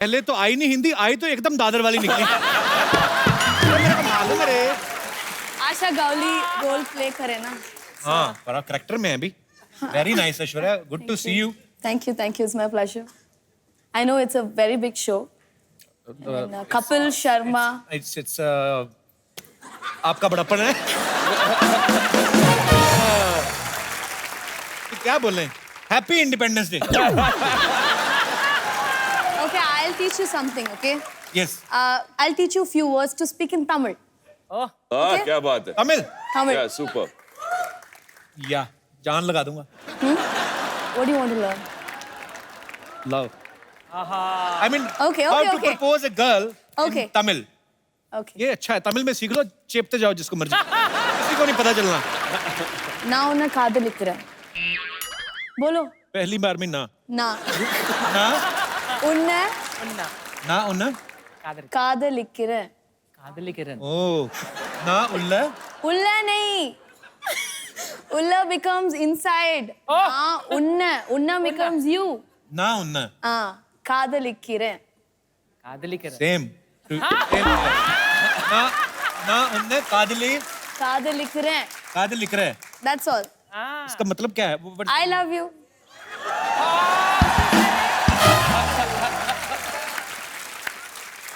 पहले तो आई नहीं हिंदी, आई तो एकदम दादर वाली निकली। मेरे को मालूम है रे। आशा गावली रोल प्ले करे ना। हाँ, बड़ा करेक्टर में है अभी। Very nice, Aishwarya. Good to see you. Thank you. It's my pleasure. I know it's a very big show. And, Kapil Sharma. It's आपका बड़प्पन है। क्या बोल रहे हैं? Happy Independence Day. Okay, I'll teach you something, okay? Yes. I'll teach you a few words to speak in Tamil. हाँ क्या बात है तमिल? Tamil. क्या सुपर या जान लगा दूंगा। What do you want to learn? Love. I mean, Okay, how okay, to okay. propose a girl Okay. in Tamil. Okay. ये अच्छा है, तमिल में सीख लो, चेपते जाओ जिसको मर्जी। किसी को नहीं पता चलना। நான் உன்னை காதலிக்கிறேன். बोलो. पहली बार में ना। ना. ना உன்னை ना उन्ना। காதலிக்கிறேன். ओ ना उल्ला। उल्ला नहीं. Ulla becomes inside. हाँ, उन्ना becomes you. ना उन्ना। हाँ, காதலிக்கிறேன். सेम ना ना उन्ने காதலிக்கிறேன். लिख रहे हैं। That's all. इसका मतलब क्या है? I love you.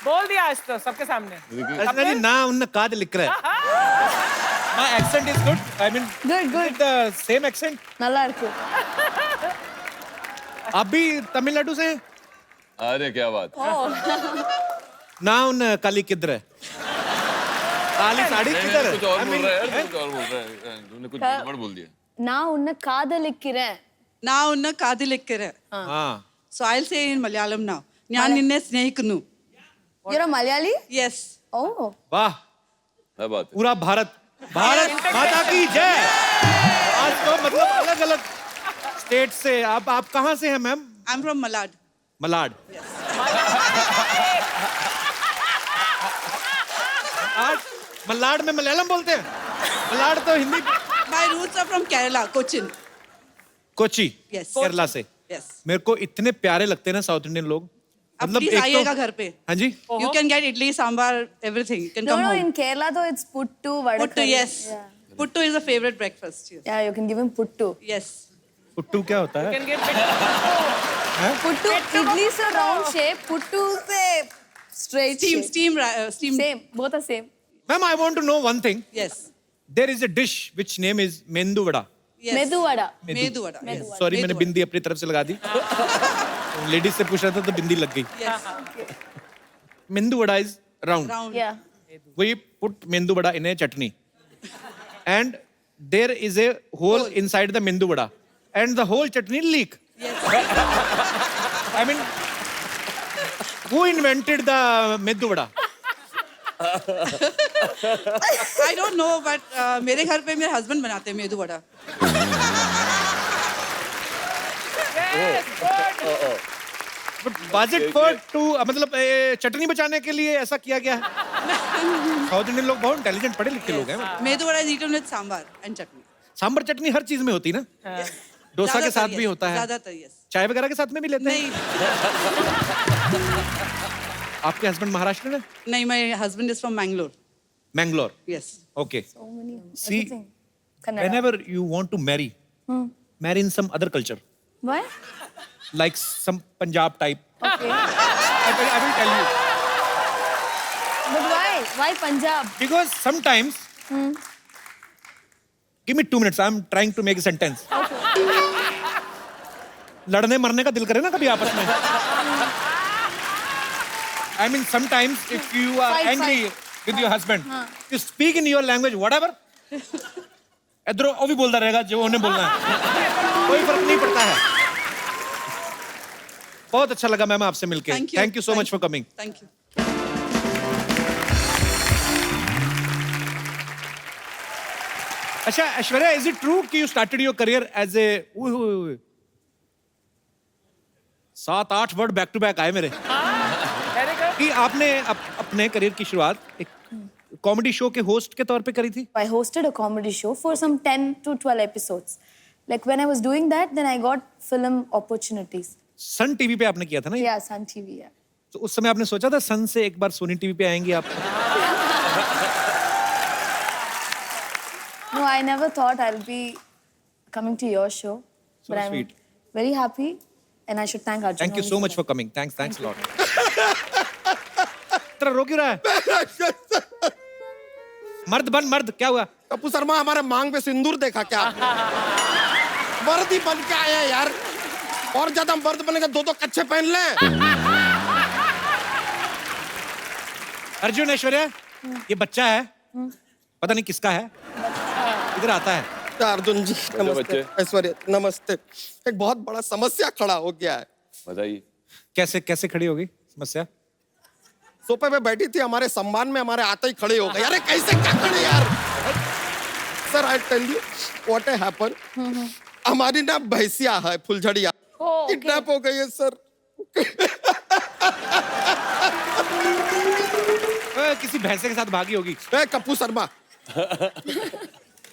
बोल दिया आज तो सबके सामने। अच्छा जी ना उन्ने काद लिख रहे हैं। My accent is good. I mean, Good. the same accent. நல்லா இருக்கு. आप भी तमिलनाडु से हैं? अरे क्या बात ना उन काली किधर है? काली साड़ी किधर है? कुछ और I बोल mean, रहा है हैं? कुछ और बोल रहा है तूने कुछ गड़बड़ बोल दिया நான் உன்னை காதலிக்கிறேன். நான் உன்னை காதலிக்கிறேன். हाँ. So I'll say in Malayalam now. ഞാൻ നിന്നെ സ്നേഹിക്കുന്നു. You're a Malayali? Yes. Oh. वाह. क्या बात है पूरा भारत माता की जय। आज तो मतलब अलग-अलग स्टेट से आप कहाँ से हैं ma'am? I'm from Malad. Malad. आज मलाड में मलयालम बोलते हैं? मलाड तो Hindi. My roots are from Kerala, Cochin. Kochi. Yes. Kerala से। Yes. मेरे को इतने प्यारे लगते हैं ना साउथ इंडियन लोग। अब प्लीज आइएगा घर पे. हाँ जी। You can get idli, sambar, everything. You can No, come no, home. in Kerala though it's puttu, vada Puttu, curry. yes. Yeah. Puttu is a favorite breakfast. Yes. Yeah, you can give him puttu. Yes. Puttu क्या होता है? Can get Puttu, idli is a round shape, puttu से straight shape. Steam. Same, both are same. Ma'am I want to know one thing. Yes. There is a dish which name is मेंदू vada. Yes. Medu vada. Medu vada. Yes. Sorry मैंने बिंदी अपनी तरफ से लगा दी। Ladies से पूछ रहा था तो बिंदी लग गई। Yes. मेंदू vada is round. Round. Yeah. We put मेंदू vada in a chutney, and there is a hole inside the मेंदू vada, and the whole chutney leak. Yes. I mean, who invented the मेंदू vada? I don't know, but मेरे घर पे मेरे husband बनाते हैं medu vada. But was it for to मतलब चटनी बचाने के लिए ऐसा किया गया है? साउथ इंडियन लोग बहुत इंटेलिजेंट पढ़े लिखे लोग हैं। Medu vada is eaten with sambar and chutney. Sambar चटनी हर चीज में होती है ना? डोसा के साथ भी होता है। ज़्यादातर yes. चाय वगैरह के साथ में भी लेते हैं? नहीं. आपके हस्बैंड महाराष्ट्र में? नहीं, my husband is from Mangalore. Mangalore. Yes. Okay. So many. See, Everything. Kannada. whenever you want to marry, marry in some other culture, Why? like some Punjab type. Okay. I will tell you. But why? Why Punjab? Because sometimes, give me 2 minutes. I'm trying to make a sentence. लड़ने मरने का दिल करे ना कभी आपस में. I mean, sometimes if you are Fight. angry with your husband, you speak in your language, whatever. इधर वो भी बोलता रहेगा जो उन्हें बोलना है. कोई फर्क नहीं पड़ता है. बहुत अच्छा लगा मैम आपसे मिलके. Thank you. Thank you so much for coming. Thank you. अच्छा ऐश्वर्या, is it true कि you started your career as a 7-8 word back to back आए मेरे कि आपने अपने करियर की शुरुआत एक कॉमेडी शो के होस्ट के तौर पे करी थी? I hosted a comedy show for some 10 to 12 episodes. Like when I was doing that, then I got film opportunities. Sun TV पे आपने किया था ना? Yeah, Sun TV. Yeah. तो उस समय आपने सोचा था सन से एक बार सोनी टीवी पे आएंगी आप? No, I never thought I'll be coming to your show. So but I'm sweet. very happy and I should thank Arjun. Thank you only so for much that. For coming, thanks lot. तेरा रो क्यों रहा है? मर्द बन मर्द, क्या हुआ? कपूर शर्मा हमारे मांग पे सिंदूर देखा क्या? मर्द ही बन के आए हैं यार, और ज्यादा मर्द बनेगा दो कच्चे पहन ले। अर्जुन ऐश्वर्या, ये बच्चा है, पता नहीं किसका है, इधर आता है। अर्जुन जी नमस्ते, बच्चे। ऐश्वर्या नमस्ते। एक बहुत बड़ा समस्या खड़ा हो गया है। बताइए। कैसे कैसे खड़ी होगी समस्या? सोफे पे बैठी थी, हमारे सम्मान में हमारे आते ही खड़े हो गए। अरे कैसे क्या खड़े यार? Sir I tell you what happen. हमारी ना भैंसिया है फुलझड़िया, किडनैप हो गई है सर। किसी भैंसे के साथ भागी होगी। कपूर शर्मा,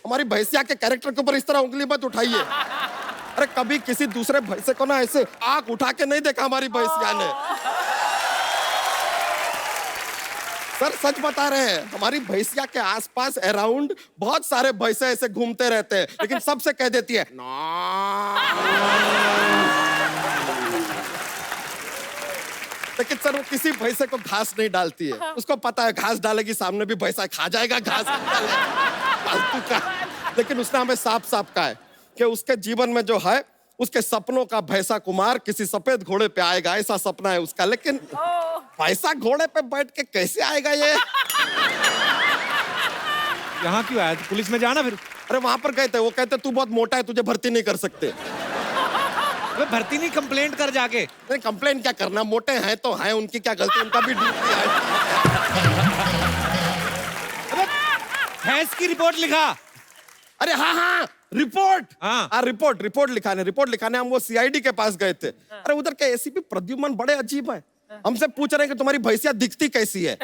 हमारी भैंसिया के कैरेक्टर के ऊपर इस तरह उंगली मत उठाइए। अरे कभी किसी दूसरे भैंसे को ना ऐसे आंख उठा के नहीं देखा हमारी भैंसिया ने। सर सच बता रहे हैं, हमारी भैंसिया के आसपास अराउंड बहुत सारे भैंसे ऐसे घूमते रहते हैं, लेकिन सबसे कह देती है लेकिन सर वो किसी भैंसे को घास नहीं डालती है। उसको पता है घास डालेगी सामने भी भैंसा खा जाएगा घास, फालतू का। लेकिन उसने हमें साफ साफ कहा है कि उसके जीवन में जो है, उसके सपनों का भैंसा कुमार किसी सफेद घोड़े पे आएगा, ऐसा सपना है उसका। लेकिन भैंसा घोड़े पे बैठ के कैसे आएगा ये? यहाँ क्यों आया? तो पुलिस में जाना फिर। अरे वहां पर गए थे, वो कहते तू बहुत मोटा है, तुझे भर्ती नहीं कर सकते। अबे भर्ती नहीं, कंप्लेंट कर जाके। नहीं कंप्लेन क्या करना, मोटे हैं तो हैं, उनकी क्या गलती, उनका भी ड्यूटी है। अबे भैंस की रिपोर्ट लिखा। अरे हाँ हाँ रिपोर्ट, हाँ। रिपोर्ट लिखाने हम वो सीआईडी के पास गए थे। अरे उधर के एसीपी प्रद्युमन बड़े अजीब है, हमसे पूछ रहे हैं कि तुम्हारी भैंसिया दिखती कैसी है।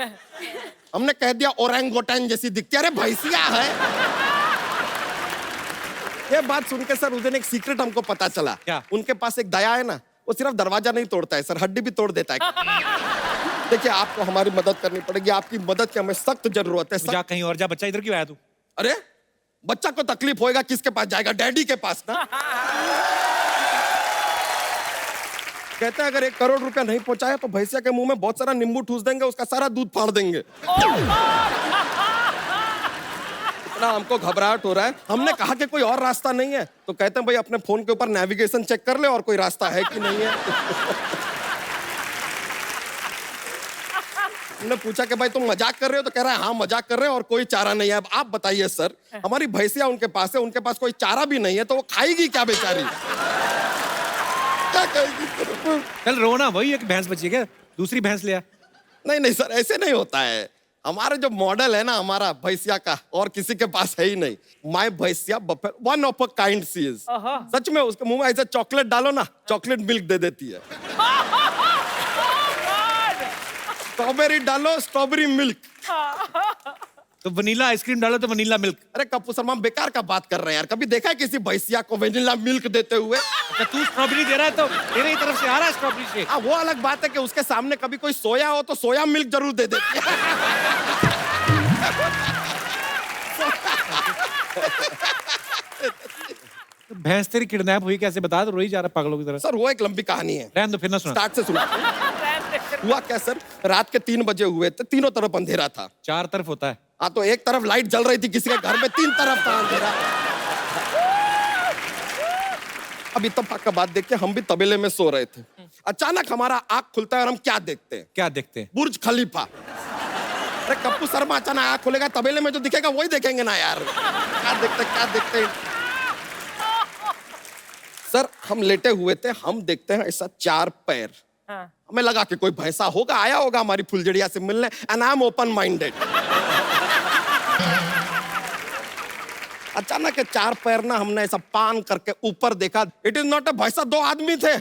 हमने कह दिया ओरंगोटन जैसी दिखती है। अरे भैंसिया है। ये बात सुन के सर उस दिन एक सीक्रेट हमको पता चला। क्या? उनके पास एक दया है ना, वो सिर्फ दरवाजा नहीं तोड़ता है सर, हड्डी भी तोड़ देता है। देखिए आपको हमारी मदद करनी पड़ेगी, आपकी मदद की हमें सख्त जरूरत है। जा कहीं और जा, बच्चा इधर क्यों आया तू? अरे बच्चा को तकलीफ होएगा किसके पास जाएगा? डैडी के पास ना। कहते हैं अगर 1 करोड़ रुपया नहीं पहुंचाया तो भैंसिया के मुंह में बहुत सारा नींबू ठूस देंगे, उसका सारा दूध फाड़ देंगे। इतना हमको घबराहट हो रहा है। हमने कहा कि कोई और रास्ता नहीं है, तो कहते हैं भाई अपने फोन के ऊपर नेविगेशन चेक कर ले और कोई रास्ता है कि नहीं है। हमने पूछा कि भाई तुम मजाक कर रहे हो, तो कह रहा है हाँ मजाक कर रहे हैं और कोई चारा नहीं है। अब आप बताइए सर, हमारी भैंसिया उनके पास है, उनके पास कोई चारा भी नहीं है, तो वो खाएगी क्या बेचारी? क्या कहेगी? चल रोना, वही एक भैंस बची है क्या? दूसरी भैंस ले आ। नहीं सर ऐसे नहीं होता है। हमारा जो मॉडल है ना हमारा भैंसिया का, और किसी के पास है ही नहीं। माय भैंसिया buffet one of a kind she is. सच में उसके मुंह में ऐसे चॉकलेट डालो ना, चॉकलेट मिल्क दे देती है। स्ट्रॉबेरी डालो, स्ट्रॉबेरी मिल्क। तो वनीला आइसक्रीम डालो तो वनीला मिल्क। अरे कपूर शर्मा बेकार का बात कर रहे हैं यार। कभी देखा है किसी भैंसिया को वनीला मिल्क देते हुए? अच्छा तू स्ट्रॉबेरी दे रहा है तो तेरे ही तरफ से आ रहा है स्ट्रॉबेरी से। हाँ वो अलग बात है कि उसके सामने कभी कोई सोया हो तो सोया मिल्क जरूर दे देती है। भैंस तेरी किडनैप हुई कैसे, बता? तो रोई जा रहा पागलों की तरह। सर वो एक लंबी कहानी है, रहने दो, फिर ना सुना। स्टार्ट से सुना। हुआ क्या सर, रात के 3 बजे हुए थे, तीनों तरफ अंधेरा था। 4 तरफ होता है। हाँ तो एक तरफ लाइट जल रही थी किसी के घर में, 3 तरफ था अंधेरा। अब इत्तेफाक का बात देख के हम भी तबेले में सो रहे थे। अचानक हमारा आंख खुलता है और हम क्या देखते हैं? क्या देखते हैं? बुर्ज खलीफा। अरे कपूर शर्मा अचानक आंख खुलेगा, तबेले में जो दिखेगा वही देखेंगे ना यार। क्या देखते हैं? सर हम लेटे हुए थे, हम देखते हैं ऐसा 4 पैर। हमें लगा कि कोई भैंसा होगा, आया होगा हमारी फुलझड़िया से मिलने, and I am open minded. अचानक 4 पैर ना हमने ऐसा पान करके ऊपर देखा। इट इज नॉट अ भैंसा, 2 आदमी थे।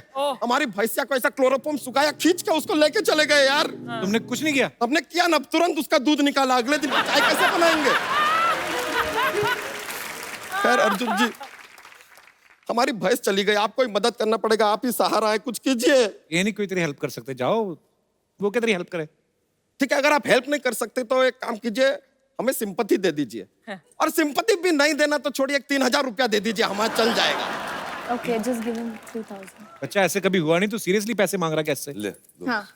हमारी भैंसिया को ऐसा क्लोरोफॉर्म सुखाया, खींच के उसको लेके चले गए यार। तुमने कुछ नहीं किया? हमने किया ना, तुरंत उसका दूध निकाला। अगले दिन चाय कैसे बनाएंगे? खैर अर्जुन जी हमारी भैंस चली गई, आपको ही मदद करना पड़ेगा, आप ही सहारा है, कुछ कीजिए। ये नहीं कोई तेरी हेल्प कर सकते? जाओ वो क्या तेरी हेल्प करे? ठीक है, अगर आप हेल्प नहीं कर सकते तो एक काम कीजिए, हमें सिंपैथी दे दीजिए। और सिंपैथी भी नहीं देना तो छोड़िए, 3,000 रुपया दे दीजिए, हमारा चल जाएगा। Okay, just give him 3,000. अच्छा ऐसे कभी हुआ नहीं, तू सीरियसली पैसे मांग रहा कैसे? ले दो। हाँ.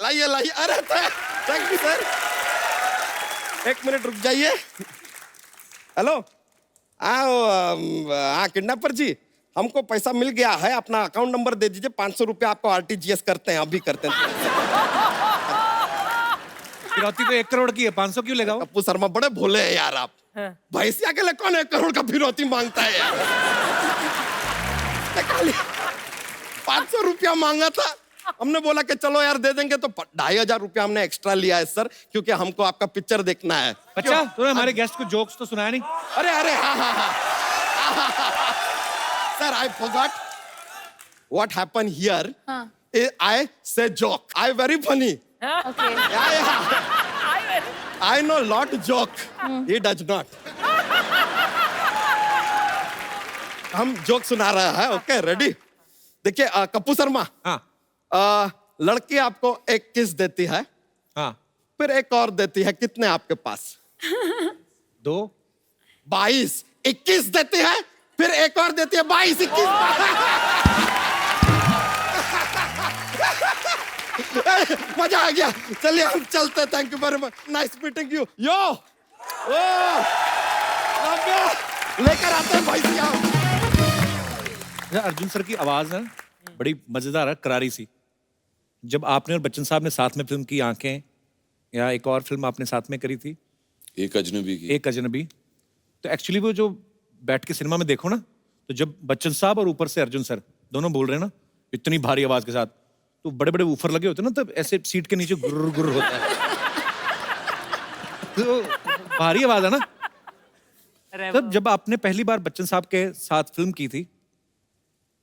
लाइए लाइए, अरे थैंक यू सर। 1 मिनट रुक जाइए। हेलो, हाँ किडनैपर जी, हमको पैसा मिल गया है, अपना अकाउंट नंबर दे दीजिए, 500 रुपया आपको RTGS करते हैं, अभी करते हैं। फिरौती तो 1 करोड़ की है, 500 क्यों लेगा वो? कप्पू शर्मा बड़े भोले हैं यार आप। भैंसिया के लिए कौन 1 करोड़ का फिरौती मांगता है यार? 500 रुपया मांगा था, हमने बोला कि चलो यार दे देंगे, तो 2,500 रुपया हमने एक्स्ट्रा लिया है सर, क्योंकि हमको आपका पिक्चर देखना है। अच्छा तूने हमारे गेस्ट को जोक्स तो सुनाया नहीं? अरे अरे हाँ sir, I forgot what happen here. I say joke. I very funny. Okay. Yeah. I know lot joke. He does not. हम जोक सुना रहा है, ओके रेडी? देखिए कप्पू शर्मा, हाँ लड़की आपको एक किस देती है, हाँ फिर एक और देती है, कितने आपके पास? 2 22। 21 देती है, फिर एक और देती है, 22 21। मजा आ गया, चलिए हम चलते, thank you very much, nice meeting you. यो लेकर आते हैं भाई साहब। अर्जुन सर की आवाज है बड़ी मजेदार है, करारी सी। जब आपने और बच्चन साहब ने साथ में फिल्म की आंखें, या एक और फिल्म आपने साथ में करी थी, एक अजनबी की। एक अजनबी, तो एक्चुअली वो जो बैठ के सिनेमा में देखो ना, तो जब बच्चन साहब और ऊपर से अर्जुन सर दोनों बोल रहे हैं ना इतनी भारी आवाज के साथ, तो बड़े बड़े ऊफर लगे होते हैं ना, तब ऐसे सीट के नीचे गुर्र गुर्र होता है। तो भारी आवाज है ना। तब जब आपने पहली बार बच्चन साहब के साथ फिल्म की थी,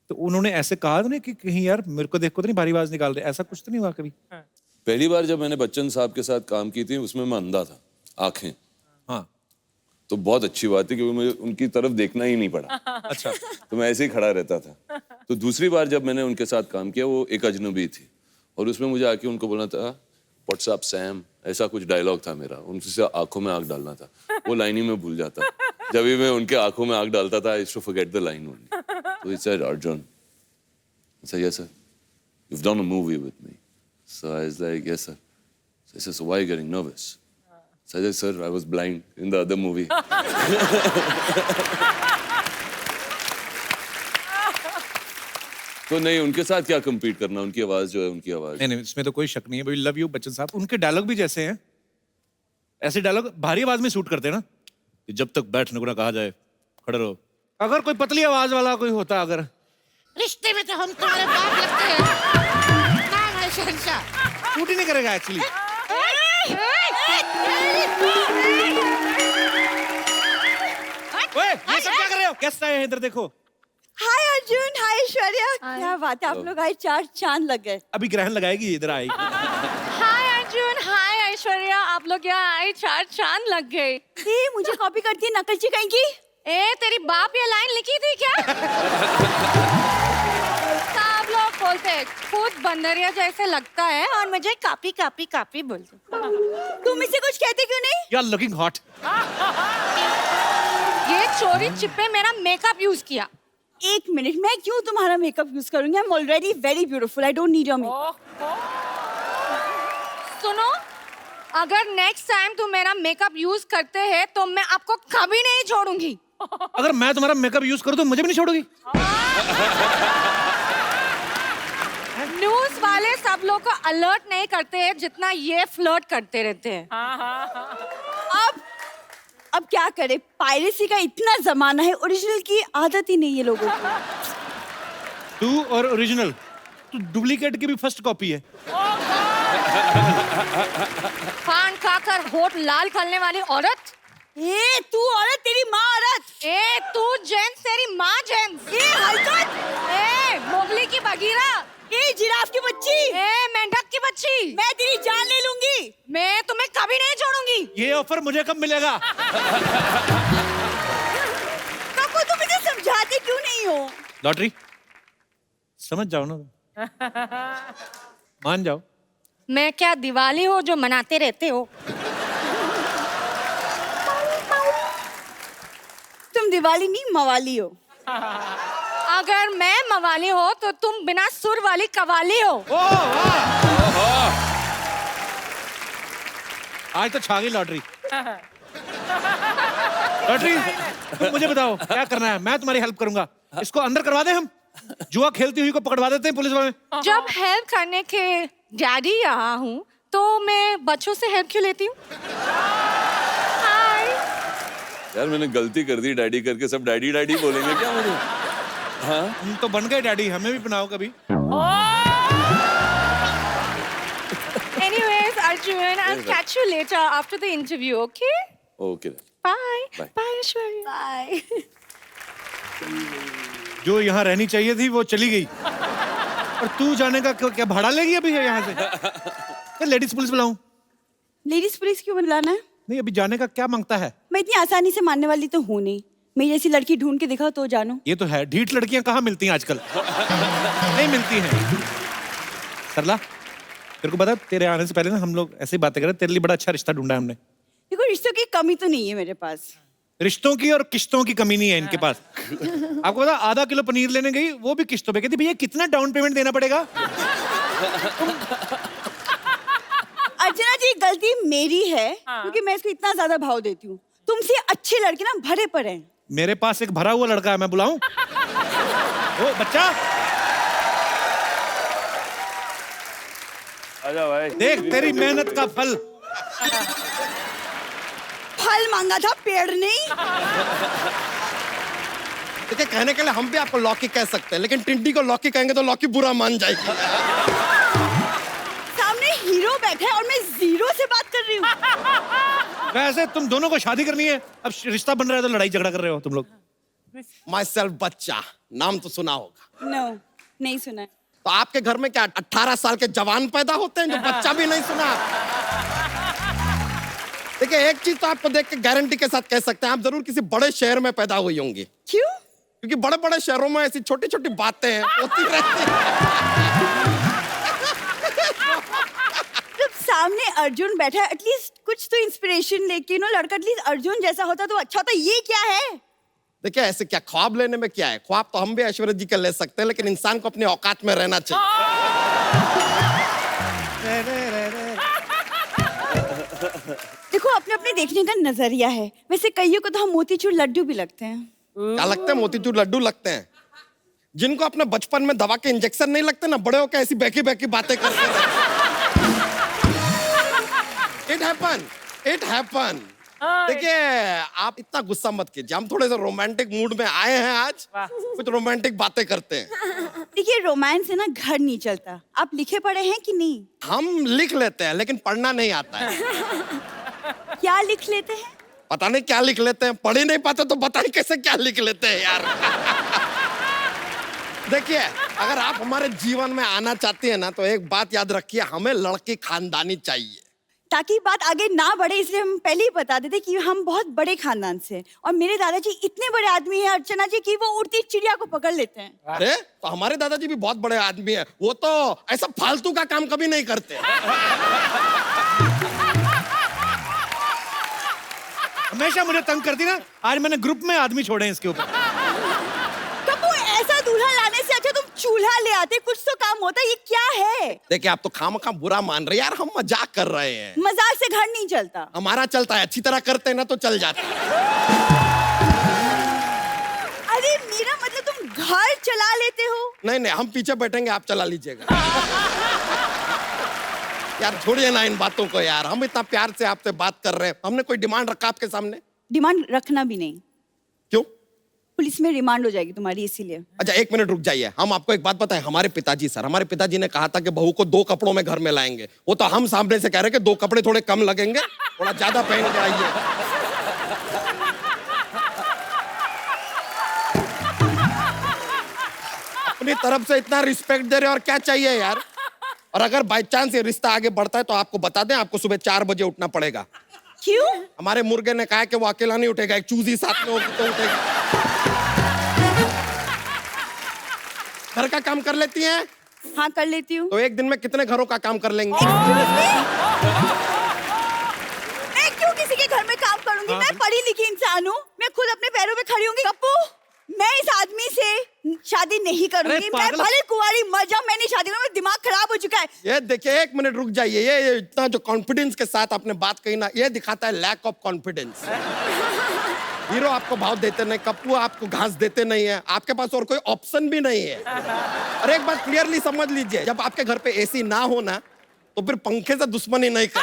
तो उन्होंने ऐसे कहा था ना कि कहीं यार मेरे को देखो तो नहीं भारी आवाज निकाल रहे, ऐसा कुछ तो नहीं हुआ कभी? पहली बार जब मैंने बच्चन साहब के साथ काम की थी, उसमें मैं अंधा था, आंखें। हाँ तो बहुत अच्छी बात है, क्योंकि मुझे उनकी तरफ देखना ही नहीं पड़ा। अच्छा। तो मैं ऐसे ही खड़ा रहता था। तो दूसरी बार जब मैंने उनके साथ काम किया, वो एक अजनबी थी, और उसमें मुझे आके उनको बोलना था व्हाट्स अप सैम, ऐसा कुछ डायलॉग था मेरा, उनसे आंखों में आंख डालना था। वो लाइन ही मैं भूल जाता, जब भी मैं उनके आंखों में आंख डालता था, I used to forget the line only. तो he said Arjun, I said, yes sir, you've done a movie with me. So I was like, yes sir. So he said, so why are you getting nervous? So I said, sir, I was blind in the other movie. तो नहीं, उनके साथ क्या compete करना, उनकी आवाज जो है, उनकी आवाज। नहीं, इसमें तो कोई शक नहीं है। वी लव यू बच्चन साहब। उनके डायलॉग भी जैसे हैं, ऐसे डायलॉग भारी आवाज में शूट करते हैं ना, कि जब तक बैठने को ना कहा जाए खड़े रहो। अगर कोई पतली आवाज वाला कोई होता, अगर रिश्ते में तो हम तुम्हारे बाप लगते हैं। नाम है शहंशाह। शूट ही नहीं करेगा एक्चुअली। ओए, ये सब क्या कर रहे हो? गेस्ट आए हैं, इधर देखो। हाय अर्जुन, हाय ऐश्वर्या, क्या बात है, आप लोग आज 4 चांद लग गए। अभी ग्रहण लगाएगी, इधर आएगी। हाय अर्जुन, हाय ऐश्वर्या, आप लोग यहाँ आए, 4 चांद लग गए। ए, मुझे कॉपी करती है, नकलची कहीं की। ए, तेरी बाप ये लाइन लिखी थी क्या? सब लोग बोलते हैं खुद बंदरिया जैसे लगता है, और मुझे कापी कापी कापी बोलते। तुम इसे कुछ कहते क्यों नहीं? You are looking hot. ये चोरी चिप्पे मेरा मेकअप यूज किया। 1 मिनट, मैं क्यों तुम्हारा मेकअप यूज करूंगी? I am already very beautiful, I don't need your makeup. सुनो, अगर नेक्स्ट टाइम तुम मेरा मेकअप यूज करते हैं तो मैं आपको कभी नहीं छोड़ूंगी। अगर मैं तुम्हारा मेकअप यूज करूं तो मुझे भी नहीं छोड़ोगी? न्यूज वाले सब लोग को अलर्ट नहीं करते हैं जितना ये फ्लर्ट करते रहते हैं। अब क्या करे, पायरेसी का इतना जमाना है, ओरिजिनल की आदत ही नहीं है लोगों को। तू और ओरिजिनल, तू डुप्लीकेट की भी फर्स्ट कॉपी है। पान खाकर होठ लाल करने वाली औरत। ए, तू औरत, तेरी माँ औरत। ए, तू जेंट्स, तेरी माँ जेंट्स। ए, हरकत। ए, मोगली की बगीरा। ए, जिराफ की बच्ची। ए, मेंढक की बच्ची। मैं तेरी जान ले लूंगी। मैं तुम्हें कभी नहीं छोड़ूंगी। ये ऑफर मुझे कब मिलेगा? कप्पू, तुम इसे समझाते क्यों नहीं हो? लॉटरी समझ जाओ ना। मान जाओ। मैं क्या दिवाली हो जो मनाते रहते हो? तुम दिवाली नहीं मवाली हो। अगर मैं मवाली हो तो तुम बिना सुर वाली कवाली हो। आज तो छा गई लॉटरी। लॉटरी, तुम मुझे बताओ क्या करना है, मैं तुम्हारी हेल्प करूंगा। इसको अंदर करवा दे, हम जुआ खेलती हुई को पकड़वा देते हैं पुलिस वाले। जब हेल्प करने के डैडी यहाँ हूँ तो मैं बच्चों से हेल्प क्यों लेती हूँ? हाय। यार मैंने गलती कर दी, डैडी करके सब डैडी डैडी बोलेंगे क्या मुझे? हाँ हम तो बन गए डैडी, हमें भी बनाओ कभी। Anyways, Arjun, I'll catch you later after the interview, okay? Okay. Bye. Bye. Bye, Aishwarya. Bye. जो यहाँ रहनी चाहिए थी वो चली गई, और तू जाने का क्या भाड़ा लेगी अभी यहाँ से? क्या लेडीज पुलिस बुलाऊं? लेडीज पुलिस क्यों बुलाना है? नहीं, अभी जाने का क्या मांगता है? मैं इतनी आसानी से मानने वाली तो हूँ नहीं। मेरी जैसी लड़की ढूंढ के दिखाओ तो जानो। ये तो है, ढीठ लड़कियां कहाँ मिलती हैं आजकल? नहीं मिलती हैं। सरला, तेरे को पता है, तेरे आने से पहले ना हम लोग ऐसे ही बातें कर रहे, तेरे लिए बड़ा अच्छा रिश्ता ढूंढा है हमने। देखो रिश्तों की कमी तो नहीं है मेरे पास। रिश्तों की और किश्तों की कमी नहीं है इनके पास। आपको पता, आधा किलो पनीर लेने गई, वो भी किश्तों पे। कहती भैया कितना डाउन पेमेंट देना पड़ेगा? अर्चना जी, गलती मेरी है क्योंकि मैं इसको इतना ज्यादा भाव देती हूँ। तुमसे अच्छे लड़के ना भरे पड़े हैं। मेरे पास एक भरा हुआ लड़का है, मैं बुलाऊं? ओ बच्चा, आजा भाई। देख तेरी मेहनत का फल। फल मांगा था, पेड़ नहीं। देखिए, कहने के लिए हम भी आपको लौकी कह सकते हैं, लेकिन टिंटी को लौकी कहेंगे तो लौकी बुरा मान जाएगी। सामने हीरो बैठा है और मैं जीरो से बात कर रही हूँ। वैसे तुम दोनों को शादी करनी है, अब रिश्ता बन रहा है तो लड़ाई झगड़ा कर रहे हो तुम लोग। माई सेल्फ बच्चा, नाम तो सुना होगा। नो, नहीं सुना है। तो आपके घर में क्या 18 साल के जवान पैदा होते हैं जो बच्चा भी नहीं सुना? देखिए, एक चीज तो आपको देख के गारंटी के साथ कह सकते हैं, आप जरूर किसी बड़े शहर में पैदा हुई होंगी। क्यों? क्योंकि बड़े बड़े शहरों में ऐसी छोटी छोटी बातें होती रहती हैं। जब सामने अर्जुन बैठा है, एटलीस्ट कुछ तो इंस्पिरेशन लेके नो, लड़का एटलीस्ट अर्जुन जैसा होता तो अच्छा होता। ये क्या है? देखिए, ऐसे क्या ख्वाब लेने में क्या है? ख्वाब तो हम भी ऐश्वर्या जी के ले सकते हैं, लेकिन इंसान को अपनी औकात में रहना चाहिए। देखो, अपने अपने देखने का नजरिया है। वैसे कईयों को तो हम मोतीचूर लड्डू भी लगते हैं। क्या लगते हैं? मोतीचूर लड्डू लगते हैं। जिनको अपने बचपन में दवा के इंजेक्शन नहीं लगते ना, बड़े होकर ऐसी बैकी बैकी बातें करते हैं। It happen. देखिए, आप इतना गुस्सा मत कीजिए, हम थोड़े से रोमांटिक मूड में आए हैं आज, कुछ रोमांटिक बातें करते हैं। देखिए, रोमांस से ना घर नहीं चलता। आप लिखे पढ़े हैं कि नहीं? हम लिख लेते हैं, लेकिन पढ़ना नहीं आता है। क्या लिख लेते हैं? पता नहीं क्या लिख लेते हैं, पढ़ ही नहीं पाते तो बताइए कैसे क्या लिख लेते हैं यार। देखिए, अगर आप हमारे जीवन में आना चाहती है ना, तो एक बात याद रखिए, हमें लड़की खानदानी चाहिए। ताकि बात आगे ना बढ़े, इसलिए हम पहले ही बता देते कि हम बहुत बड़े खानदान से हैं। और मेरे दादाजी इतने बड़े आदमी हैं अर्चना जी कि वो उड़ती चिड़िया को पकड़ लेते हैं। अरे, तो हमारे दादाजी भी बहुत बड़े आदमी हैं, वो तो ऐसा फालतू का काम कभी नहीं करते। हमेशा मुझे तंग करती ना, आज मैंने ग्रुप में आदमी छोड़े हैं इसके ऊपर। कबू, ऐसा दूल्हा लाने से अच्छा तुम चूल्हा ले आते, कुछ तो काम होता। ये क्या है? देखिए, आप तो खामखा बुरा मान रहे हैं यार, हम मजाक कर रहे हैं। मजाक से घर नहीं चलता। हमारा चलता है, अच्छी तरह करते हैं ना तो चल जाता है। अरे मेरा मतलब तुम घर चला लेते हो? नहीं नहीं, हम पीछे बैठेंगे, आप चला लीजिएगा। यार छोड़िए ना इन बातों को यार, हम इतना प्यार से आपसे बात कर रहे हैं, हमने कोई डिमांड रखा आपके सामने? डिमांड रखना भी नहीं। क्यों? पुलिस में रिमांड हो जाएगी तुम्हारी, इसीलिए। अच्छा, एक मिनट रुक जाइए, हम आपको एक बात बताएं। हमारे पिताजी ने कहा था कि बहू को 2 कपड़ों में घर में लाएंगे। वो तो हम सामने से कह रहे हैं कि 2 कपड़े थोड़े कम लगेंगे, थोड़ा ज्यादा पहन के आइए। अपनी तरफ से इतना रिस्पेक्ट दे रहे हैं, और क्या चाहिए यार। और अगर बाई चांस ये रिश्ता आगे बढ़ता है तो आपको बता दें, आपको सुबह 4 बजे उठना पड़ेगा। क्यों? हमारे मुर्गे ने कहा कि वो अकेला नहीं उठेगा, एक चूजी साथ में होगी तो उठेगा। घर का काम कर लेती हैं? हाँ कर लेती हूँ। तो एक दिन में कितने घरों का काम कर लेंगे? मैं क्यों किसी के घर में काम करूंगी? मैं पढ़ी लिखी इंसान हूँ, मैं खुद अपने पैरों पे खड़ी होंगी। कप्पू, मैं इस आदमी से शादी नहीं करूंगी। मैं पागल। भले कुंवारी मर जाऊं, मैं नहीं शादी करूंगी। मेरा दिमाग खराब हो चुका है। ये देखिए, एक मिनट रुक जाइए। ये इतना जो कॉन्फिडेंस के साथ आपने बात कही ना, ये दिखाता है लैक ऑफ कॉन्फिडेंस। हीरो आपको भाव देते नहीं, कप्पू आपको घास देते नहीं है, आपके पास और कोई ऑप्शन भी नहीं है। और एक बात क्लियरली समझ लीजिए, जब आपके घर पे एसी ना हो ना, तो फिर पंखे से दुश्मनी नहीं कर।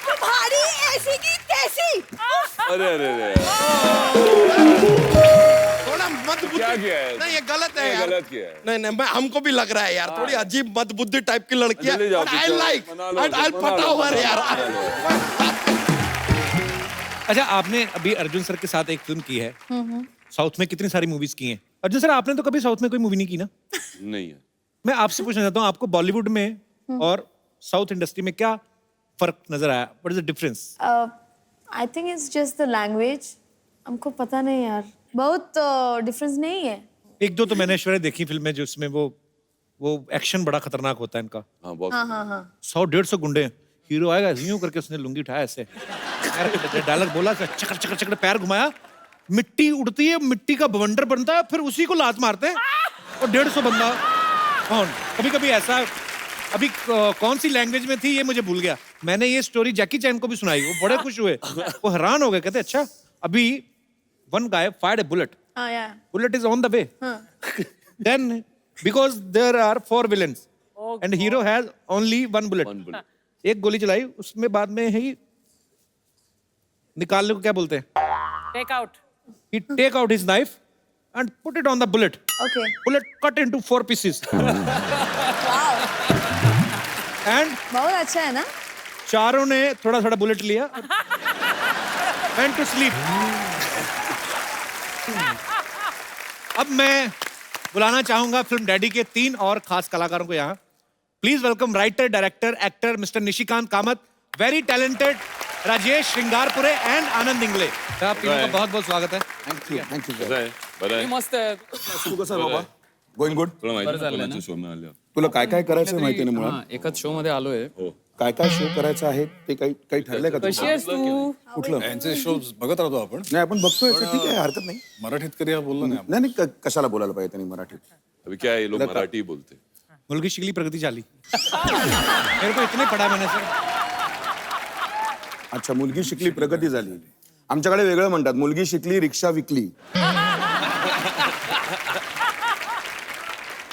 तुम्हारी ऐसी की तैसी। अरे अरे अरे थोड़ा मत क्या किया है? नहीं, ये गलत है ये यार। गलत किया है। नहीं, मैं हमको भी लग रहा है यार, थोड़ी अजीब मदबुद्धि टाइप की लड़की है। चले जाओ, आई चलो, लाइक, मना लो, आई मना पटा लो, हुआ मना यार। लो। अच्छा, आपने अभी अर्जुन सर के साथ एक फिल्म की है, साउथ में कितनी सारी मूवीज की हैं। अर्जुन सर, आपने तो कभी साउथ में कोई मूवी नहीं की ना? नहीं है। मैं आपसे पूछना चाहता हूँ, आपको बॉलीवुड में और साउथ इंडस्ट्री में क्या फर्क नजर आया? What is the difference? I think it's just the language. हमको पता नहीं यार, बहुत डिफरेंस नहीं है। एक दो तो मैंने ऐश्वर्या देखी फिल्में जिसमें वो एक्शन बड़ा खतरनाक होता है इनका। हाँ बहुत। हाँ 100-150 गुंडे हैं, हीरो आएगा यूं करके उसने लुंगी उठाया ऐसे, डायलॉग बोला, चकर चकर चकर पैर घुमाया, मिट्टी उड़ती है, मिट्टी का बवंडर बनता है, फिर उसी को लात मारते हैं और 150 बंदा। कौन कभी कभी ऐसा, अभी कौन सी लैंग्वेज में थी ये मुझे भूल गया। मैंने ये स्टोरी जैकी चैन को भी सुनाई, वो बड़े खुश हुए, वो हैरान हो गए, कहते अच्छा अभी one guy fired a bullet. yeah. Bullet is on the way. Then, because there are 4 villains, and hero has only 1 bullet. One bullet. एक गोली चलाई, उसमें बाद में ही निकालने को क्या बोलते हैं? Take out. He take out his knife and put it on the bullet. Okay. Bullet cut into 4 pieces. And बहुत अच्छा है ना? चारों ने थोड़ा थोड़ा बुलेट लिया, went to sleep. अब मैं बुलाना चाहूंगा फिल्म डैडी के 3 और खास कलाकारों को यहाँ। Please welcome writer, director, actor mister Nishikant Kamat, very talented Rajesh Shringarpure and Anand Ingle. आप तीनों का बहुत बहुत स्वागत है। थँक्यू बरं आहे. मस्त आहे. तू कसं आहे बाबा? Going good. तुला माहिती बरं आहे चाललंय कोणाच्या शो मध्ये आले? तुला काय काय करायचं माहिती ना मुळात? हा, एकाच शो मध्ये आलोय. हो. काय काय शो करायचं आहे ते काही ठरलंय का कशी तुझं? आहेस तू? कुठलं? यांचे शो बघत राहतो आपण. नाही आपण बघतोय याचं, ठीक आहे, हरकत नाही. मराठीत कधी हा बोललो नाही आपण. नाही कशाला बोलायला पाहिजे त्यांनी मराठीत? अभी क्या है, ये लोग मराठी बोलते. मुलगी शिकली प्रगति चाली। मेरे को इतने पढ़ा मैंने सर। अच्छा, मुलगी शिकली प्रगती झाली. आमच्याकडे वेगळं म्हणतात, मुलगी शिकली रिक्षा विकली.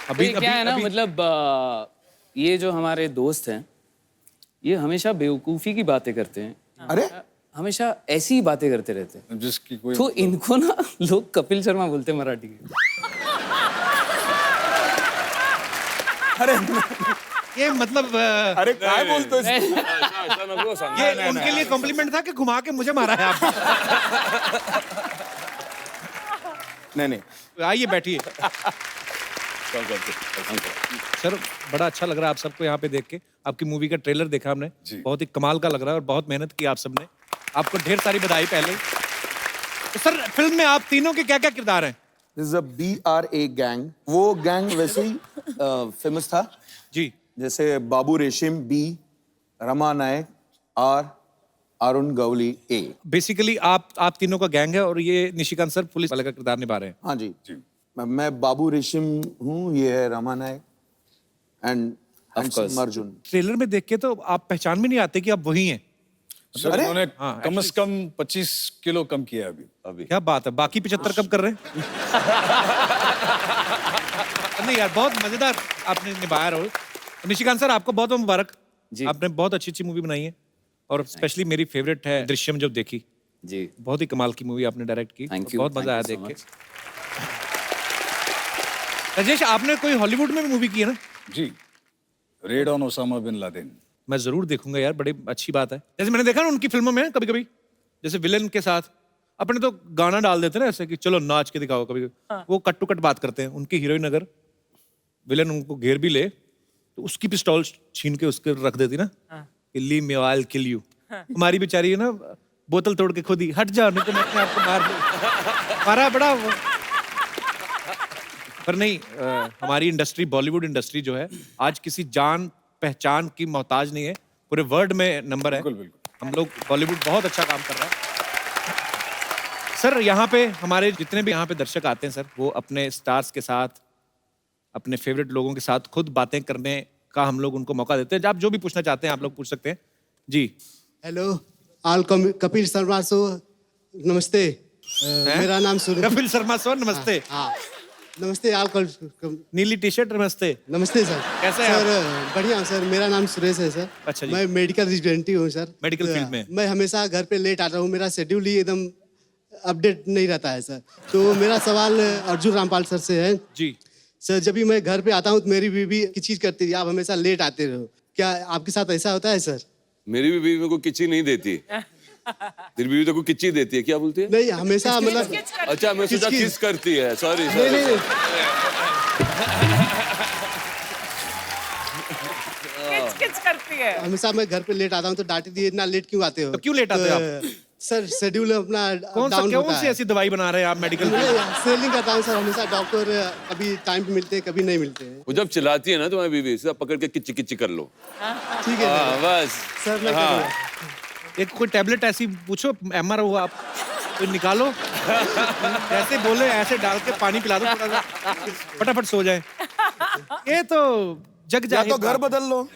अभी ये क्या है ना, मतलब ये जो हमारे दोस्त हैं, ये हमेशा बेवकूफी की बातें करते हैं. अरे हमेशा ऐसी ही बातें करते रहते हैं. जिसकी कोई तो इनको ना लोग कपिल शर्मा बोलते हैं मराठी में. ये मतलब अरे काय बोलतोय? ऐसा नको सांग. ये उनके लिए कॉम्प्लीमेंट था कि घुमा के मुझे मारा है आपने? नाही आइए बैठिए। सांग करते. सर बड़ा अच्छा लग रहा है आप सबको यहाँ पे देख के। आपकी मूवी का ट्रेलर देखा हमने, बहुत ही कमाल का लग रहा है और बहुत मेहनत की आप सबने। आपको ढेर सारी बधाई पहले। तो सर फिल्म में आप तीनों के क्या क्या किरदार हैं? This is a BRA gang. वो गैंग वैसे ही फेमस था जी। जैसे Babu Reshim B, Rama Naik R, Arun Gawli A. Basically आप तीनों का गैंग है और ये निशिकांत सर पुलिस वाले का किरदार निभा रहे हैं। हाँ जी. मैं बाबू रेशिम हूँ, ये है रमा नायक एंड अर्जुन. ट्रेलर में देख के तो आप पहचान भी नहीं आते कि आप वही हैं। सर अरे? उन्होंने हाँ, कम से कम 25 किलो कम किया है अभी. क्या बात है, बाकी 75 कब कर रहे हैं? नहीं यार, बहुत मजेदार आपने निभाया रोल। निशिकांत सर आपको बहुत बहुत मुबारक जी. आपने बहुत अच्छी अच्छी मूवी बनाई है और स्पेशली मेरी फेवरेट है दृश्यम, जब देखी जी. बहुत ही कमाल की मूवी आपने डायरेक्ट की। Thank you, बहुत मजा आया thank you देख so के। राजेश, आपने कोई हॉलीवुड में भी मूवी की है ना? जी. Raid on Osama bin Laden. मैं जरूर देखूंगा यार, बड़ी अच्छी बात है। जैसे मैंने देखा ना उनकी फिल्मों में कभी कभी, जैसे विलेन के साथ अपने तो गाना डाल देते ना ऐसे कि चलो नाच के दिखाओ कभी कभी। वो कट टू कट बात करते हैं। उनकी हीरोइन अगर विलेन उनको घेर भी ले तो उसकी पिस्तौल छीन के उसके रख देती ना, leave me I will kill you. हमारी बेचारी है ना, बोतल तोड़ के खुद ही हट जाओ नहीं तो मैं अपने आप को मार दूं। मारा बड़ा पर नहीं हमारी इंडस्ट्री बॉलीवुड इंडस्ट्री जो है आज किसी जान पहचान की मोहताज नहीं है, पूरे वर्ल्ड में नंबर है। बिल्कुल बिल्कुल। हम लोग बॉलीवुड बहुत अच्छा काम कर रहा है। सर यहाँ पे हमारे जितने भी यहाँ पे दर्शक आते हैं सर, वो अपने स्टार्स के साथ, अपने फेवरेट लोगों के साथ खुद बातें करने का हम लोग उनको मौका देते हैं। आप जो भी पूछना चाहते हैं आप लोग पूछ सकते हैं जी। Hello all Kapil Sharma show, नमस्ते। मेरा नाम कपिल शर्मा सर नमस्ते। हाँ नमस्ते ऑल नीली टी शर्ट नमस्ते। नमस्ते सर। कैसे हैं सर बढ़िया हूँ सर, मेरा नाम सुरेश है सर। अच्छा जी। मैं मेडिकल रेजिडेंट हूँ सर। मेडिकल फील्ड में। मैं हमेशा घर पे लेट आता हूँ, मेरा शेड्यूल ही एकदम अपडेट नहीं रहता है सर। तो मेरा सवाल अर्जुन रामपाल सर से है जी। सर जब भी मैं घर पे आता हूँ तो मेरी बीवी की चीज करती है, आप हमेशा लेट आते रहो, क्या आपके साथ ऐसा होता है सर? मेरी भी बीवी मेरे को किच्ची नहीं देती। तेरी बीवी तो को किच्ची देती है, क्या बोलती है? नहीं हमेशा मतलब अच्छा मैं सोचा किस करती है, सॉरी नहीं नहीं किच करती है। हमेशा मैं घर पे लेट आता हूँ तो डांटती है, इतना लेट क्यों आते हो? तो क्यों लेट आते हो आप? सर शेड्यूल अपना कौन डाउन सी ऐसी दवाई बना रहे हैं आप मेडिकल सेलिंग करता हूँ सर, हमेशा डॉक्टर कभी टाइम पे मिलते हैं कभी नहीं मिलते हैं। वो जब चिल्लाती है ना तुम्हारी बीवी, सीधा पकड़ के किच्ची किच्ची कर लो। ठीक है हाँ बस। सर मैं हाँ। करूँगा। एक कोई टैबलेट ऐसी पूछो, एमआर हो आप तो निकालो, ऐसे बोले ऐसे डाल के पानी पिला दो थोड़ा सा, फटाफट सो जाए। ये तो जग या जाए। तो घर बदल लो।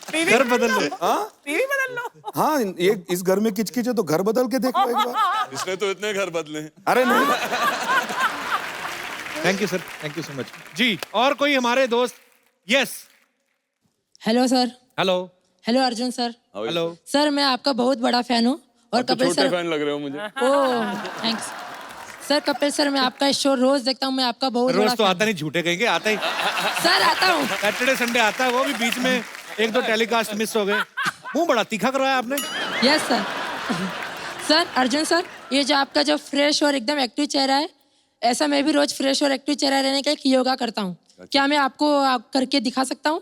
घर बदल लो। हाँ टीवी बदल लो। हाँ, ये इस घर में किचकिच है तो घर बदल के देख लो एक बार। इसने तो इतने घर बदले हैं। अरे नहीं। Thank you sir, thank you so much जी। और कोई हमारे दोस्त? Yes. Hello sir. Hello. Hello Arjun sir. Hello sir मैं आपका बहुत बड़ा फैन हूँ और आप तो कपिल छोटे सर। फैन लग रहे हो मुझे। ओह थैंक्स सर। कपिल सर मैं आपका शो रोज देखता हूँ, मैं आपका बहुत बड़ा रोज तो fan आता नहीं, झूठे कहेंगे, आता ही सर आता हूँ। सैटरडे संडे आता है, वो भी बीच में एक दो टेलीकास्ट मिस हो गए। मुंह बड़ा तीखा करवाया आपने। Yes sir. Sir Arjun sir, ये जो आपका जो फ्रेश और एकदम एक्टिव चेहरा है, ऐसा मैं भी रोज फ्रेश और एक्टिव चेहरा रहने का एक योगा करता हूँ। क्या मैं आपको करके दिखा सकता हूँ?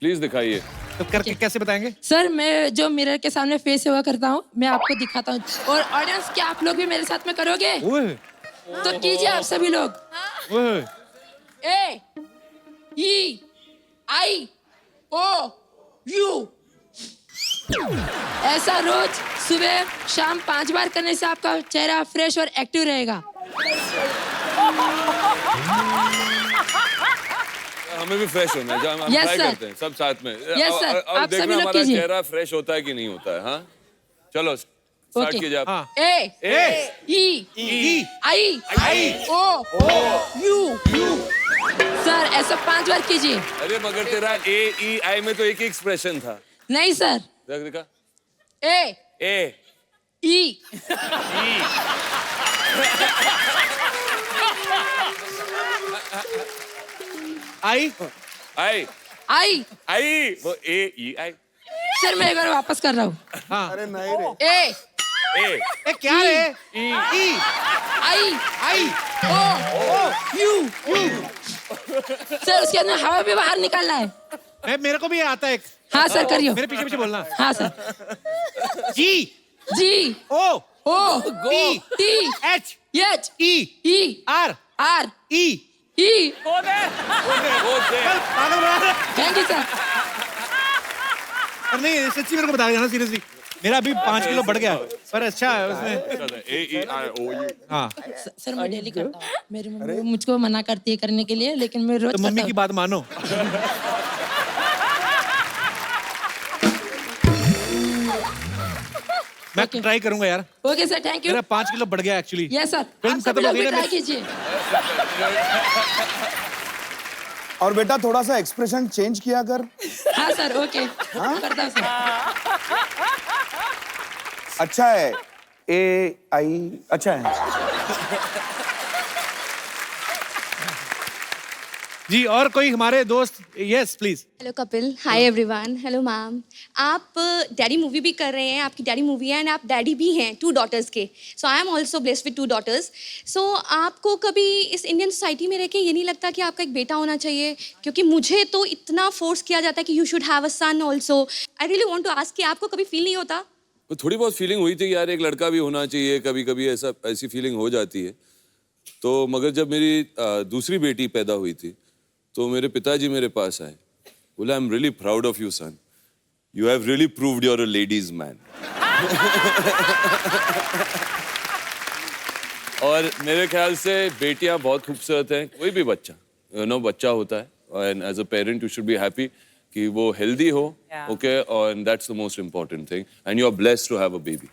प्लीज दिखाइए। तो करके कैसे बताएंगे? सर मैं जो मिरर के सामने फेस योगा करता हूँ, मैं आपको दिखाता हूँ। और ऑडियंस क्या आप लोग भी मेरे साथ में करोगे? तो कीजिए आप सभी लोग। AEIOU ऐसा रोज सुबह शाम 5 बार करने से आपका चेहरा फ्रेश और एक्टिव रहेगा। हमें भी फ्रेश होना है, हम Yes, ट्राई sir. करते हैं सब साथ में। Yes, sir. और आप सभी देखना लोग हमारा कीजिए। चेहरा फ्रेश होता है कि नहीं होता है। हाँ चलो स्टार्ट Okay. कीजिए आप। AEIOU सर ऐसा 5 बार कीजिए। अरे मगर तेरा AEI में तो एक ही एक्सप्रेशन था। नहीं सर। देखा ए ई आई आई आई आई वो AEI। सर मैं एक बार वापस कर रहा हूँ। हाँ। अरे नहीं रे। ए क्या रे? आई आई यू सर उसके अंदर हवा भी बाहर निकालना है। मेरे को भी आता है एक। हाँ सर करियो। मेरे पीछे पीछे बोलना। हाँ sir. G O T T H H E R R E E वो दे। Thank you sir. और नहीं सच्ची मेरे को बता देना सीरियसली, मेरा अभी 5 किलो बढ़ गया पर अच्छा है उसमें। AEIOU। हाँ सर मैं डेली करता हूँ, मेरी मम्मी मुझको मना करती है करने के लिए, लेकिन मैं रोज तो मम्मी की बात मानो। मैं ट्राई करूंगा यार। Okay sir thank you. मेरा 5 किलो बढ़ गया एक्चुअली। Yes sir. फिल्म आप सभी खत्म हो लोग गई भी ना ट्राई कीजिए। और बेटा थोड़ा सा एक्सप्रेशन चेंज किया कर। हाँ सर ओके करता हूँ सर। अच्छा है। AI अच्छा है। जी और कोई हमारे दोस्त? Yes please. Hello Kapil, hi everyone, hello ma'am. आप डैडी मूवी भी कर रहे हैं, आपकी डैडी मूवी है एंड आप डैडी भी हैं 2 डॉटर्स के। So I am also blessed with 2 daughters. So आपको कभी इस इंडियन सोसाइटी में रह के ये नहीं लगता कि आपका एक बेटा होना चाहिए? क्योंकि मुझे तो इतना फोर्स किया जाता है कि you should have a son also. I really want to ask कि आपको कभी फील नहीं होता? तो थोड़ी बहुत फीलिंग हुई थी कि यार एक लड़का भी होना चाहिए, कभी कभी ऐसी फीलिंग हो जाती है। तो मगर जब मेरी दूसरी बेटी पैदा हुई थी तो मेरे पिताजी मेरे पास आए, बोला, I am really proud of you son, you have really proved your a ladies man. और मेरे ख्याल से बेटियां बहुत खूबसूरत हैं, कोई भी बच्चा बच्चा होता है, and as a parent you should be happy कि वो हेल्दी हो, ओके, और that's the most important thing, and you are blessed to have a baby.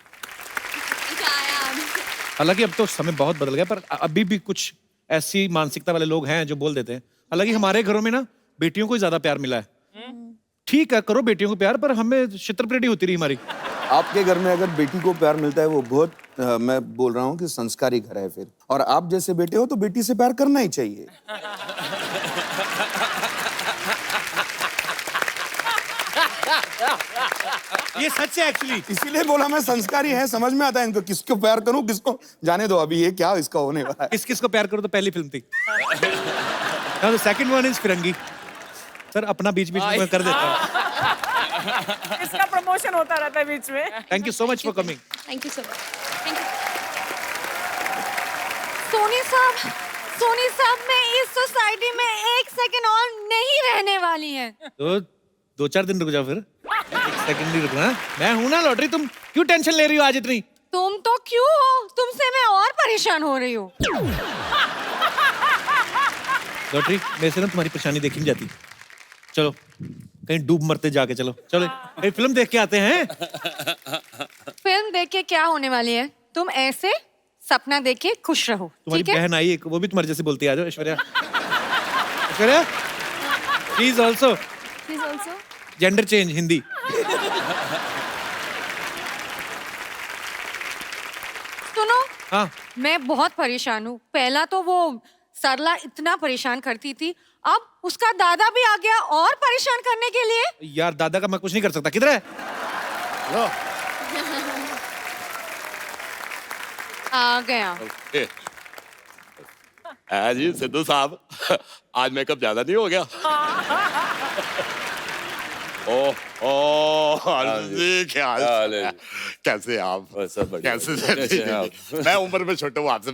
हालांकि अब तो समय बहुत बदल गया, पर अभी भी कुछ ऐसी मानसिकता वाले लोग हैं जो बोल देते हैं, हालांकि हमारे घरों में ना बेटियों को ही ज्यादा प्यार मिला है। ठीक है, करो बेटियों को प्यार, पर हमें छित्रपरेटी होती रही हमारी। आपके घर में अगर बेटी को प्यार मिलता है वो बहुत मैं बोल रहा हूँ कि संस्कारी घर है फिर, और आप जैसे बेटे हो तो बेटी से प्यार करना ही चाहिए। ये सच है एक्चुअली, इसीलिए बोला मैं संस्कारी है, समझ में आता है इनको, किसको प्यार करूं किसको जाने दो, अभी ये क्या इसका होने वाला है। किस किस को प्यार करो तो पहली फिल्म थी। तो second one is Firangi. Sir अपना बीच बीच में मैं कर देता हूँ। इसका प्रमोशन होता रहता है बीच में। Thank you so much for coming. Thank you so much. Thank you. Soni साहब मैं इस सोसाइटी में 1 सेकंड और नहीं रहने वाली है। तो 2-4 दिन रुक जाओ फिर, 1 सेकंड नहीं रुकना। मैं हूं ना लॉटरी, तुम क्यों टेंशन ले रही हो आज इतनी? तुम तो क्यों हो, तुमसे मैं और परेशान हो रही हूँ। लॉटरी मेरे से ना तुम्हारी परेशानी देखी नहीं जाती। चलो कहीं डूब मरते जाके, चलो चलो कहीं फिल्म देख के आते हैं। फिल्म देख के क्या होने वाली है, तुम ऐसे सपना देख के खुश रहो। तुम्हारी ठीक है? बहन आई एक, वो भी तुम्हारे जैसे बोलती है। आ जाओ Aishwarya. Aishwarya please also gender change Hindi. सुनो, हाँ मैं बहुत परेशान हूँ। पहला तो वो सरला इतना परेशान करती थी, अब उसका दादा भी आ गया और परेशान करने के लिए। यार दादा का मैं कुछ नहीं कर सकता, किधर है? आ गया। जी सिद्धू साहब, आज मेकअप ज्यादा नहीं हो गया? अर्जुन जी क्या हाल है? कैसे आप? कैसे आप? मैं उम्र में छोटा हूँ आपसे,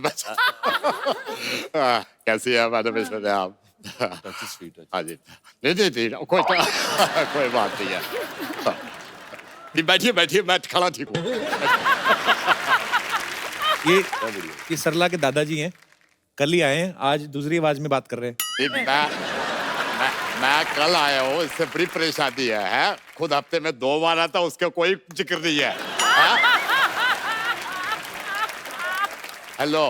कैसे है मैडम इसमें आप? हाँ जी, नहीं कोई बात नहीं है। बैठिए बैठिए, मैं खड़ा ठीक हूँ। ये सरला के दादाजी हैं, कल ही आए हैं, आज दूसरी आवाज में बात कर रहे हैं। मैं कल आया हूँ, इससे बड़ी परेशानी है? खुद हफ्ते में 2 बार आता, उसका कोई जिक्र नहीं है। हेलो,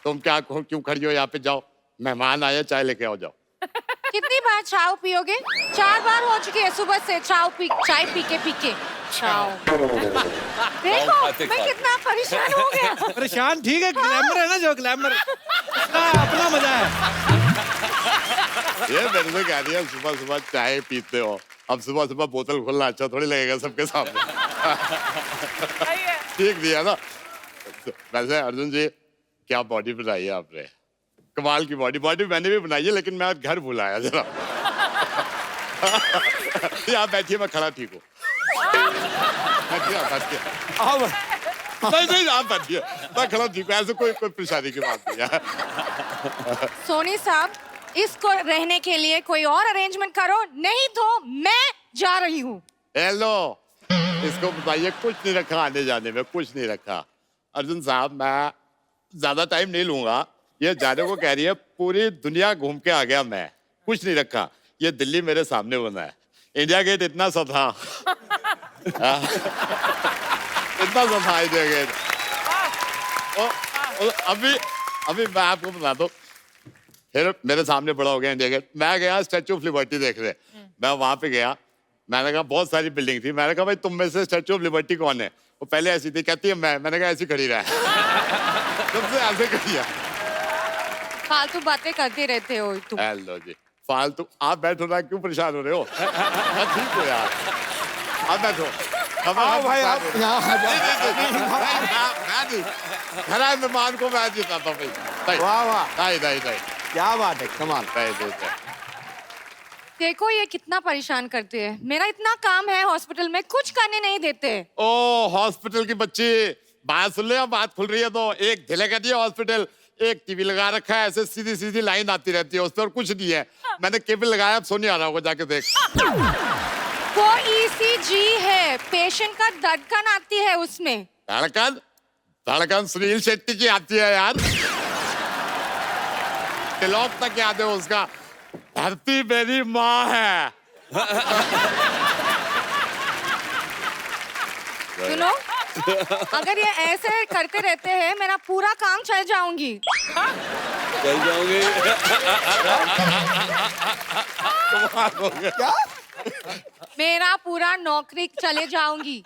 तुम क्या क्यों खड़ी हो यहाँ पे? जाओ, मेहमान आए, चाय लेके आओ, जाओ। कितनी बार चाय पियोगे? 4 बार हो चुकी है सुबह से चाय पी के। देखो मैं कितना परेशान हो गया। परेशान ठीक है, ग्लैमर है ना, जो ग्लैमर अपना मजा है। ये मेरे से कह रही है सुबह सुबह चाय पीते हो, अब सुबह सुबह बोतल खोलना अच्छा थोड़ी लगेगा सबके सामने। ठीक दिया ना? वैसे अर्जुन जी क्या बॉडी बनाई है आपने, कमाल की बॉडी मैंने भी बनाई है, लेकिन मैं घर भुलाया जरा। यहाँ बैठिए, मैं खड़ा ठीक हूँ। नहीं आप बैठिए, मैं खड़ा ठीक हूँ, ऐसे कोई परेशानी की बात नहीं है। सोनी साहब, इसको रहने के लिए कोई और अरेंजमेंट करो, नहीं तो मैं जा रही हूँ। हेलो, इसको बताइए, कुछ नहीं रखा आने जाने में, कुछ नहीं रखा। अर्जुन साहब, मैं ज्यादा टाइम नहीं लूंगा, ये जाने को कह रही है, पूरी दुनिया घूम के आ गया मैं, कुछ नहीं रखा। ये दिल्ली मेरे सामने बना है, इंडिया गेट इतना सा था। इतना सा था इंडिया गेट। अभी मैं आपको बता दूं, फिर मेरे सामने बड़ा हो गया इंडिया गेट। मैं गया स्टैचू ऑफ लिबर्टी देखने, मैं वहां पे गया, मैंने कहा बहुत सारी बिल्डिंग थी, मैंने कहा भाई तुम में से स्टैचू ऑफ लिबर्टी कौन है? वो पहले ऐसी थी, कहती है मैंने कहा ऐसी खड़ी रहा। तुमसे ऐसे खड़ी है। फालतू बातें करते रहते हो तुम। हेलो जी, फालतू आप बैठो ना, क्यों परेशान हो रहे हो? ठीक हो यार, आप बैठो। भाई आप यहाँ आ जाओ। खरा मेहमान को मैं जिताता भाई। वाह वाह, नहीं क्या बात है, कमाल। देखो ये कितना परेशान करते हैं, मेरा इतना काम है हॉस्पिटल में, कुछ करने नहीं देते। ओ हॉस्पिटल की बच्ची, बात सुन ले, बात खुल रही है तो एक ढिले कर दिया हॉस्पिटल, एक टीवी लगा रखा है, ऐसे सीधी सीधी लाइन आती रहती है उस पर, कुछ नहीं है। मैंने केबल लगाया, अब सोनी आ रहा होगा, जाके देख। वो ECG है, पेशेंट का धड़कन आती है उसमें। धड़कन धड़कन सुनील शेट्टी की आती है यार। डिलॉग तक याद है उसका, धरती मेरी माँ है। सुनो, अगर ये ऐसे करते रहते हैं मेरा पूरा काम चल जाऊंगी। चल जाओगे? क्या? मेरा पूरा नौकरी चले जाऊंगी।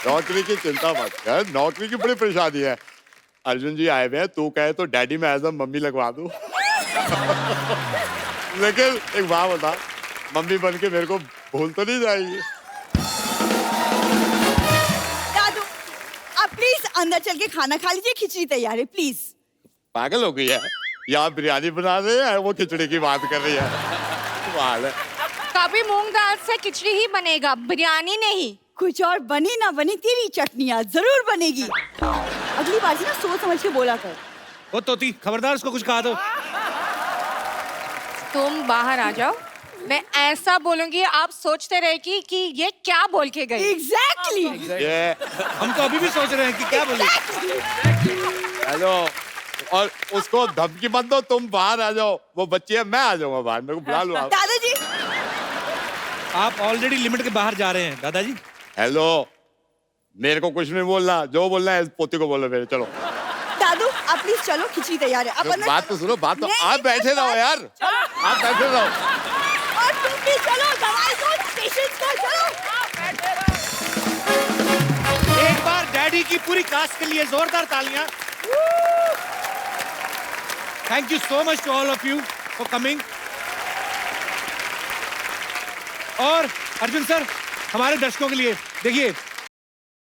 नौकरी की चिंता मत कर, नौकरी की बड़ी परेशानी है। अर्जुन जी आए हुए हैं, तू कहे तो डैडी में एज अ मम्मी लगवा दूं। लेकिन एक बात बता, मम्मी बन के मेरे को भूल तो नहीं जाएगी? दादू आप प्लीज अंदर चल के खाना खा लीजिए, खिचड़ी तैयार है प्लीज। पागल हो गई है, यहाँ बिरयानी बना रहे हैं, वो खिचड़ी की बात कर रही है। कमाल है। कभी मूंग दाल से खिचड़ी ही बनेगा, बिरयानी नहीं। कुछ और बनी ना बनी, तेरी चटनियाँ जरूर बनेगी। अगली बार से ना सोच समझ के बोला कर। ओ तोती, खबरदार उसको कुछ कहा दो। तुम बाहर आ जाओ, मैं ऐसा बोलूंगी आप सोचते रहे कि ये क्या बोल के गई। एग्जैक्टली। हम तो अभी भी सोच रहे हैं कि क्या बोले। हेलो, और उसको धमकी मत दो, तुम बाहर आ जाओ, वो बच्ची है, मैं आ जाऊंगा बाहर, मेरे को बुला लो आप। दादाजी आप ऑलरेडी लिमिट के बाहर जा रहे हैं दादाजी। हेलो, मेरे को कुछ नहीं बोलना, जो बोलना है पोती को बोलो मेरे। चलो दादू आप प्लीज चलो, खिचड़ी तैयार है। तो बात तो सुनो, बात तो आप बैठे रहो यार, आप बैठे रहो। और तुम भी चलो, दवाई को पेशेंट को चलो। एक बार डैडी की पूरी कास्ट के लिए जोरदार तालियां। Thank you so much to all of you for coming. और अर्जुन सर, हमारे दर्शकों के लिए देखिए,